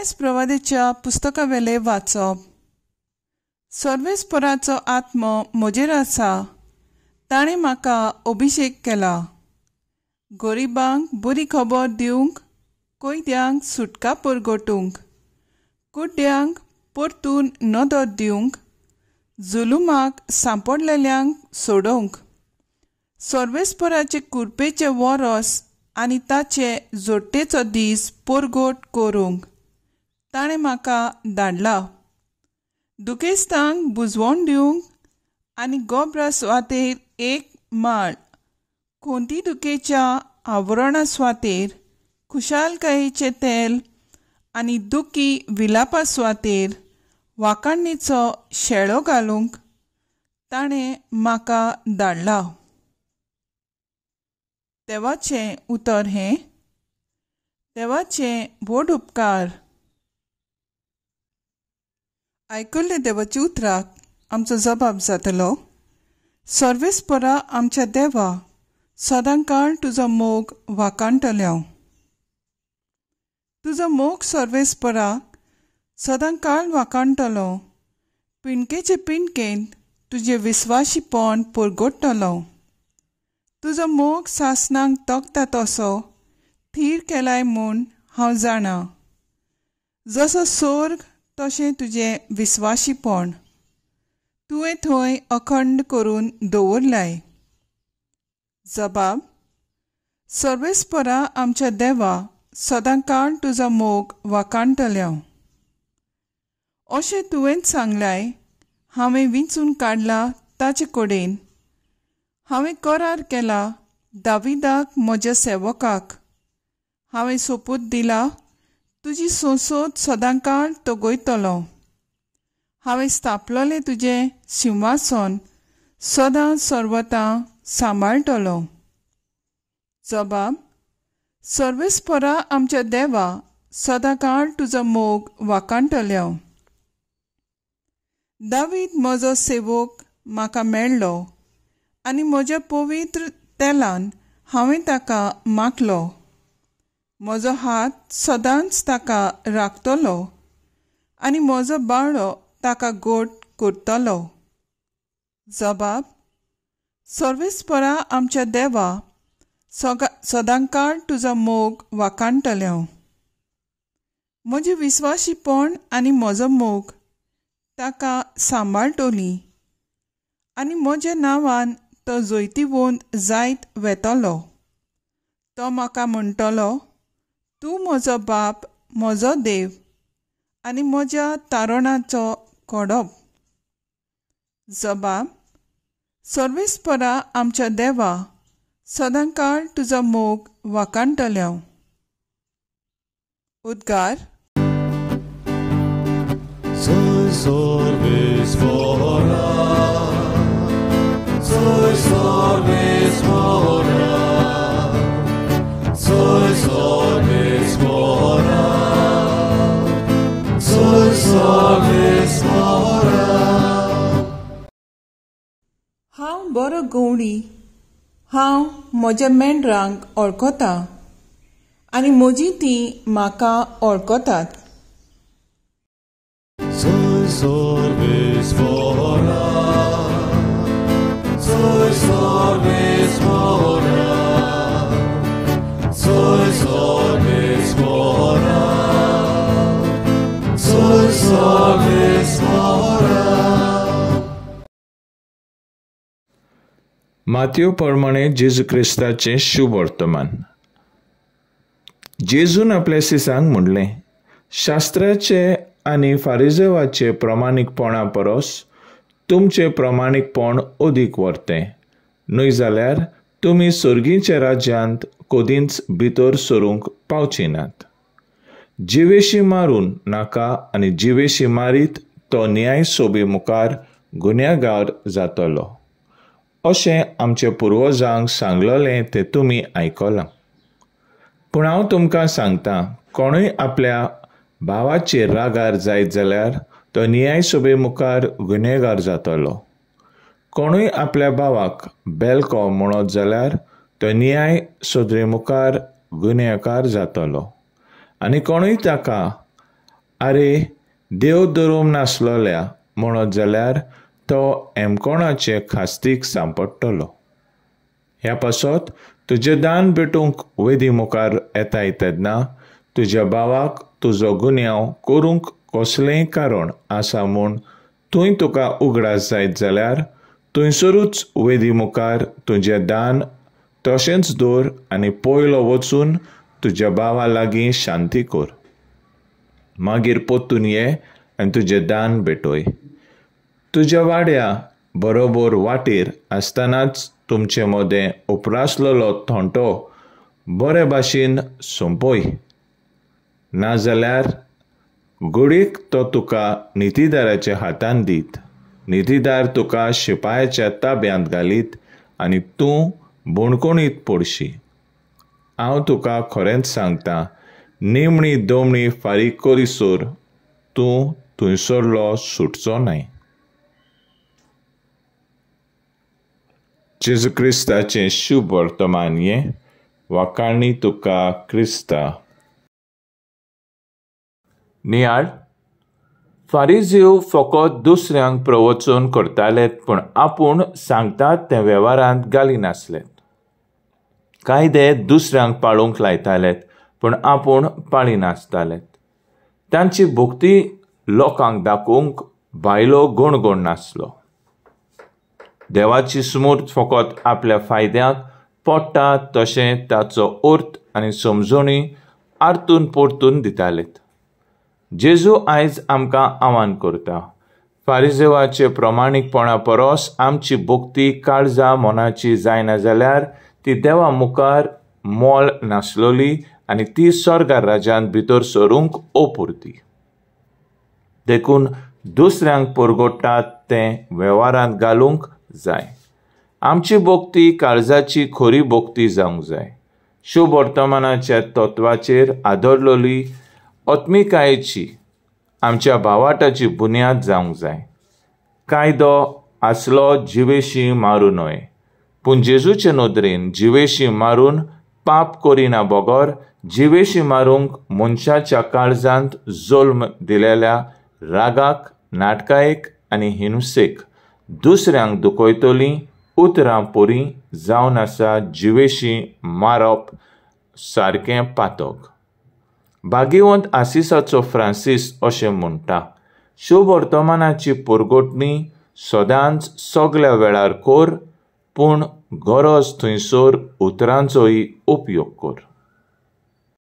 आयज प्रवादेच्या पुस्तकावेले वाचप. सर्वेस्पराचो आत्मो म्हजेर आसा. ताणें म्हाका अभिशेक केला. गरिबांक बरी खबर दिवंक, कोयद्यांक सुटका परगटूंक, कुड्ड्यांक परतून नदर दिवंक, जुलुमाक सांपडलेल्यांक सोडोवंक, सर्वेस्पराचे कुरपेचे वरस आनी ताचे जोडटेचो दीस परगट करूंक ताणें म्हाका धाडला. दुखेस्तांक बुजवण दिवंक आनी गोब्रा सुवातेर एक माळ, कोंती दुखेच्या आवरणा सुवातेर खुशालकायेचें तेल आनी दुखी विलापा सुवातेर वाखाणणेचो शेळो घालूंक ताणें म्हाका धाडला. देवाचें उतर हें. देवाचें व्हड उपकार. आयकल्ले देवाच्या उतराक आमचो जबाब जातलो. सर्वेस्परा आमच्या देवा, सदांकाळ तुजो मोग वाखाणटलें हांव. तुजो मोग सर्वेस्परा सदांकाळ वाखाणटलो. पिणकेचे पिणकेंत तुजें विस्वाशीपण परगटतलो. तुजो मोग सासणांक तोखता तसो थीर केलाय म्हूण हांव जाणा. जसो स्वर्ग तशें तुजें विस्वाशीपण तुवें थंय अखंड करून दवरलाय. जबाब. सर्वेस्परा आमच्या देवा, सदांकाळ तुजो मोग वाखाणटलें हांव. अशें तुवेंच सांगलाय. हांवें विंचून काडला ताचे कडेन. हांवें करार केला दाविदाक म्हज्या सेवकाक. हांवें सोपूत दिला तुजी संसद सदांकाळ तोगयतलो. हांवें स्थापलोलें तुजें सिंहासन सदां सर्वतां सांबाळटलो. जबाब. सर्वेस्परा आमच्या देवा, सदांकाळ तुजो मोग वाखाणटलें हांव. दावीद म्हजो सेवक म्हाका मेळ्ळो आनी म्हज्या पवित्र तेलान हांवें ताका मागलो. म्हजो हात सदांच ताका राखतलो आनी म्हजो बाळो ताका गोट करतलो. जबाब. सर्वेस्परा आमच्या देवा, सदांकाळ तुजो मोग वाखाणटलें हांव. म्हजें विस्वाशीपण आनी म्हजो मोग ताका सांबाळटली आनी म्हज्या नांवान तो जैतिवंत जायत वेतलो. तो म्हाका म्हणटलो, तूं म्हजो बाप, म्हजो देव आनी म्हज्या तारणाचो कोडप. जबाब. सर्वेस्परा आमच्या देवा, सदांकाळ तुजो मोग वाखाणटलें हांव. उद्गार. सर्वेस्परा, सर्वेस्परा, सर्वेस्परा, सर्वेस्परा. हांव बरो गवळी. हांव म्हज्या मेंढरांक वळखता आनी म्हजी तीं म्हाका वळखतात. सर्वेस्परा, सर्वेस्परा, सर्वेस्परा, सर्वेस्परा. माथ्यू प्रमाणे जेजू क्रिस्ताचें शुभ वर्तमान. जेजून आपल्या शिसांक म्हणलें, शास्त्राचे आनी फारिजेवाचे प्रमाणीकपणा परस तुमचें प्रमाणीकपण अदीक व्हरतें. न्हय जाल्यार तुमी सर्गीच्या राज्यांत कदींच भितर सरूंक पावची नात. जिवेशी मारून नाका आनी जिवेशी मारीत तो न्याय सोबे मुखार गुन्यांगार जातलो. अशें आमच्या पुर्वजांक सांगलोलें तें तुमी आयकलां. पूण हांव तुमकां सांगतां, कोणूय आपल्या भावाचेर रागार जायत जाल्यार तो न्याय सोबे मुखार गुन्हेगार जातलो. कोणूय आपल्या भावाक बेलको म्हणत जाल्यार तो न्याय सोदरे मुखार गुन्हेगार जातलो. आनी कोणूय ताका आरे देव धरूंक नासलोल्या म्हणत जाल्यार तो एमकोणाचे खास्तीक सांपडटलो. ह्या पासत तुजें दान भेटूंक वेदी मुखार येता तेन्ना तुज्या भावाक तुजो गुन्यांव करूंक कसलेंय कारण आसा म्हूण थंय तुका उगडास जायत जाल्यार थंयसरूच वेदी मुखार तुजें दान तशेंच दवर आनी पयलो वचून तुज्या भावा लागीं शांती कर. मागीर परतून ये आनी तुजें दान भेटोय. तुज्या वाड्या बरोबर वाटेर आसतनाच तुमचे मदें उपरासलेलो थोंटो बरे भाशेन सोंपय. नाजाल्यार घडीक तो तुका नितीदाराच्या हातांत दीत. नितीदार तुका शिपायाच्या ताब्यांत घालीत आनी तूं बुणकुणीत पडशी. हांव तुका खरेंच सांगतां, निमणी दोमणी फारीक करीसर तूं थंयसरलो सुटचो न्हय. जेजू क्रिस्ताचें शुभ वर्तमान हें वाखाणणी तुका क्रिस्ता. नियाळ फारिझेव फकत दुसऱ्यांक प्रवचन करतालेत पूण आपूण सांगतात तें वेव्हारांत घालिनासलेत. कायदे दुसऱ्यांक पाळूंक लायतालेत पूण आपूण पाळिनासतालेत. तांची भक्ती लोकांक दाखोवंक भायलो गुणगोण नासलो. देवाची स्मूर्त फकत आपल्या फायद्याक पडटा तशें ताचो अर्थ आनी समजणी आरतून परतून दितालेत. जेजू आयज आमकां आव्हान करता. फारिझेवाचे प्रमाणीकपणा परस आमची भक्ती काळजां मनाची जायना जाल्यार ती देवा मुखार मोल नासलोली आनी ती स्वर्गा राज्यांत भितर सरूंक अपुरती. देखून दुसऱ्यांक परगडटात तें वेव्हारांत घालूंक जाय. आमची भक्ती काळजाची खरी भक्ती जावंक जाय. शुभ वर्तमानाच्या तत्वाचेर आदरलोली आत्मिकायेची आमच्या भावाटाची बुन्याद जावंक जाय. कायदो आसलो जिवेशी मारूं न्हय पूण जेजूचे नदरेन जिवेशी मारून पाप करिना बगर जिवेशी मारूंक मनशाच्या काळजांत जल्म दिलेल्या रागाक, नाटकायेक आनी हिंसेक दुसऱ्यांक दुखयतलीं उतरां पोरी जावन आसा जिवेशी मारप सारकें पातक. भाग्यवंत आसिसाचो फ्रांसीस अशें म्हणटा, शुभ वर्तमानाची परगटणी सदांच सगळ्या वेळार कर पूण गरज थंयसर उतरांचोय उपयोग कर.